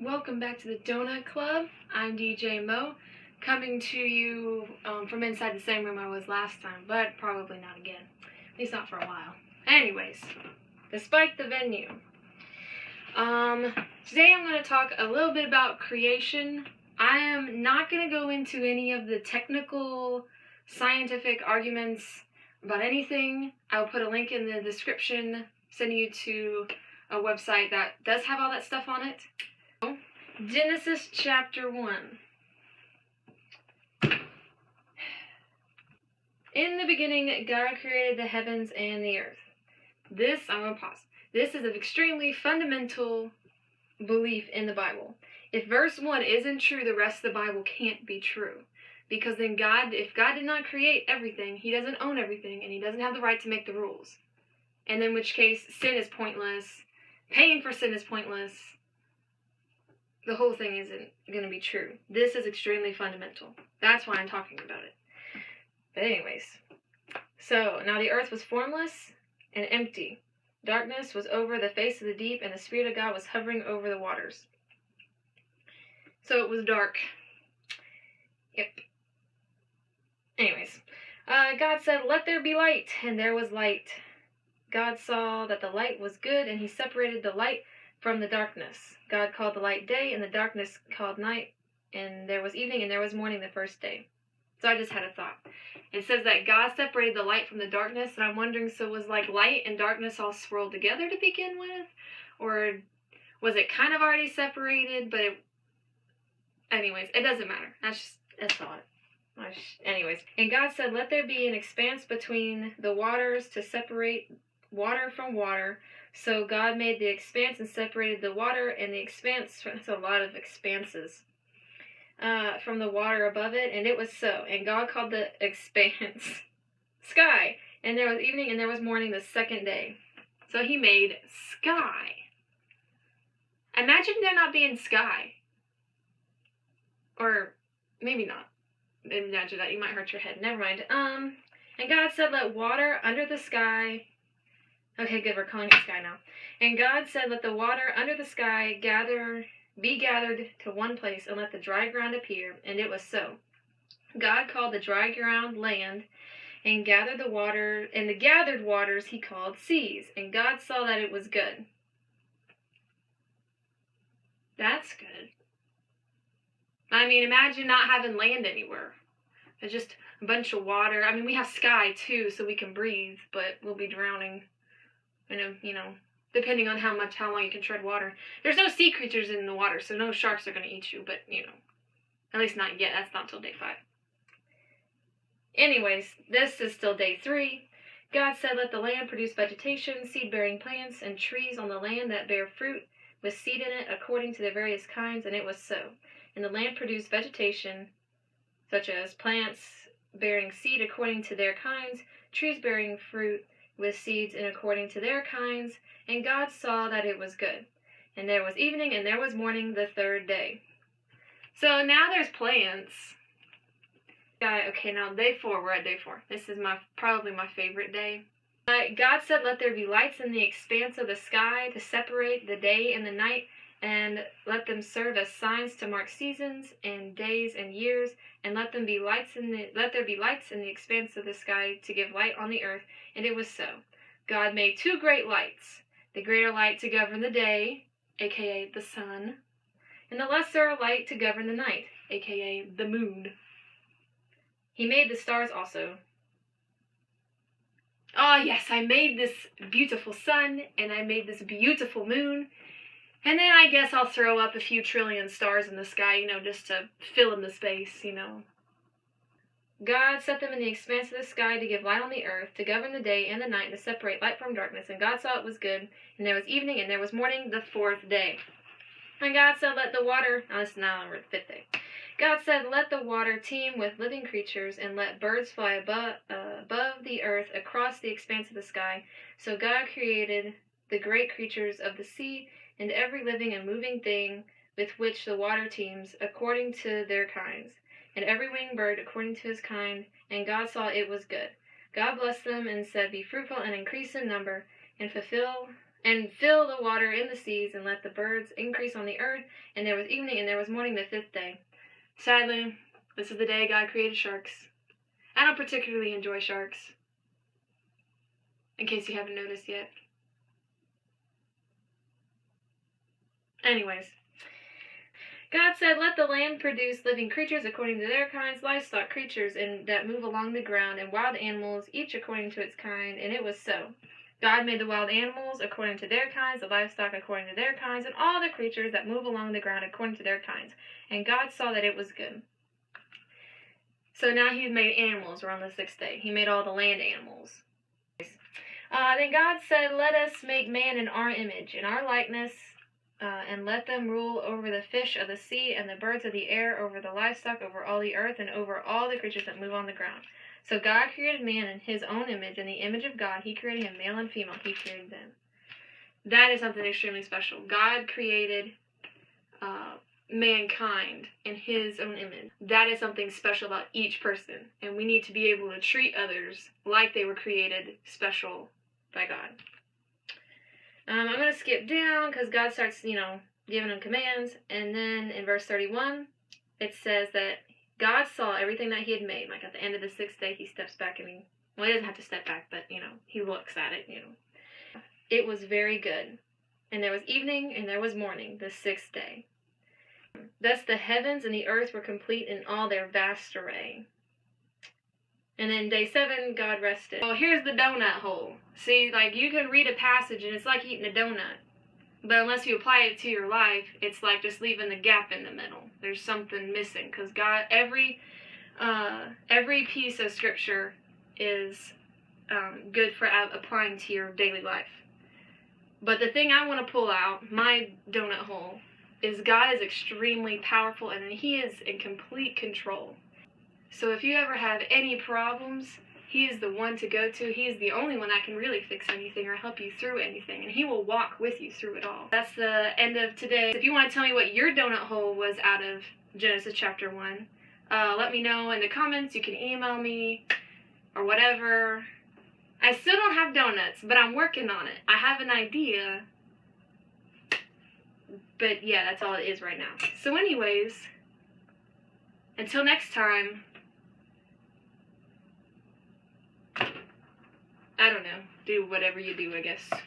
Welcome back to the Donut Club. I'm DJ Mo, coming to you from inside the same room I was last time, but probably not again. At least not for a while. Anyways, despite the venue, today I'm going to talk a little bit about creation. I am not going to go into any of the technical, scientific arguments about anything. I will put a link in the description, sending you to a website that does have all that stuff on it. Genesis chapter 1. In the beginning, God created the heavens and the earth. I'm going to pause. This is an extremely fundamental belief in the Bible. If verse 1 isn't true, the rest of the Bible can't be true. Because then if God did not create everything, he doesn't own everything, and he doesn't have the right to make the rules. And in which case, sin is pointless. Paying for sin is pointless. The whole thing isn't going to be true. This is extremely fundamental. That's why I'm talking about it. But anyways, so now the earth was formless and empty. Darkness was over the face of the deep, and the Spirit of God was hovering over the waters. So it was dark. Yep. Anyways, God said, "Let there be light," and there was light. God saw that the light was good, and he separated the light from the darkness. God called the light day, and the darkness called night, and there was evening, and there was morning the first day. So I just had a thought. It says that God separated the light from the darkness, and I'm wondering, so was like light and darkness all swirled together to begin with? Or was it kind of already separated, but anyways, it doesn't matter. That's just a thought. Anyways, and God said, "Let there be an expanse between the waters to separate water from water." So God made the expanse and separated the water and the expanse, that's a lot of expanses, from the water above it, and it was so. And God called the expanse sky, and there was evening and there was morning the second day. So he made sky. Imagine there not being sky. Or maybe not. Imagine that, you might hurt your head. Never mind. And God said, "Let water under the sky." Okay, good, we're calling it sky now. And God said, "Let the water under the sky be gathered to one place, and let the dry ground appear." And it was so. God called the dry ground land, and gathered the water, and the gathered waters he called seas. And God saw that it was good. That's good. I mean, imagine not having land anywhere. It's just a bunch of water. I mean, we have sky too, so we can breathe, but we'll be drowning. Depending on how long you can tread water. There's no sea creatures in the water, so no sharks are going to eat you, but, at least not yet. That's not till day 5. Anyways, this is still day 3. God said, "Let the land produce vegetation, seed-bearing plants, and trees on the land that bear fruit, with seed in it according to their various kinds," and it was so. And the land produced vegetation, such as plants bearing seed according to their kinds, trees bearing fruit with seeds in according to their kinds, and God saw that it was good. And there was evening and there was morning the third day. So now there's plants. Okay, now day 4, we're at day 4. This is probably my favorite day. God said, "Let there be lights in the expanse of the sky to separate the day and the night, and let them serve as signs to mark seasons and days and years, and let there be lights in the expanse of the sky to give light on the earth." And it was so. God made 2 great lights, the greater light to govern the day, aka the sun, and the lesser light to govern the night, aka the moon. He made the stars also. Oh yes, I made this beautiful sun, and I made this beautiful moon. And then I guess I'll throw up a few trillion stars in the sky, just to fill in the space, God set them in the expanse of the sky to give light on the earth, to govern the day and the night, and to separate light from darkness. And God saw it was good. And there was evening and there was morning the 4th day. And God said, "Let the water..." Now we're at the 5th day. God said, "Let the water teem with living creatures, and let birds fly above the earth across the expanse of the sky." So God created the great creatures of the sea, and every living and moving thing with which the water teems, according to their kinds, and every winged bird according to his kind. And God saw it was good. God blessed them and said, "Be fruitful and increase in number, and fulfill and fill the water in the seas, and let the birds increase on the earth. And there was evening, and there was morning the 5th day. Sadly, this is the day God created sharks. I don't particularly enjoy sharks, in case you haven't noticed yet. Anyways, God said, let the land produce living creatures according to their kinds, livestock creatures that move along the ground, and wild animals, each according to its kind. And it was so. God made the wild animals according to their kinds, the livestock according to their kinds, and all the creatures that move along the ground according to their kinds. And God saw that it was good. So now he had made animals on the 6th day. He made all the land animals. Then God said, let us make man in our image, in our likeness, and let them rule over the fish of the sea and the birds of the air, over the livestock, over all the earth, and over all the creatures that move on the ground. So God created man in his own image. In the image of God, he created him, male and female. He created them. That is something extremely special. God created mankind in his own image. That is something special about each person. And we need to be able to treat others like they were created special by God. I'm going to skip down because God starts, giving them commands. And then in verse 31, it says that God saw everything that he had made. Like at the end of the 6th day, he steps back and he doesn't have to step back, but, he looks at it, It was very good. And there was evening and there was morning, the 6th day. Thus the heavens and the earth were complete in all their vast array. And then day 7, God rested. Oh, here's the donut hole. See, you can read a passage and it's like eating a donut. But unless you apply it to your life, it's like just leaving the gap in the middle. There's something missing. Because God, every piece of scripture is good for applying to your daily life. But the thing I want to pull out, my donut hole, is God is extremely powerful and he is in complete control. So if you ever have any problems, he is the one to go to. He is the only one that can really fix anything or help you through anything. And he will walk with you through it all. That's the end of today. If you want to tell me what your donut hole was out of Genesis chapter 1, let me know in the comments. You can email me or whatever. I still don't have donuts, but I'm working on it. I have an idea. But yeah, that's all it is right now. So anyways, until next time, I don't know, do whatever you do, I guess.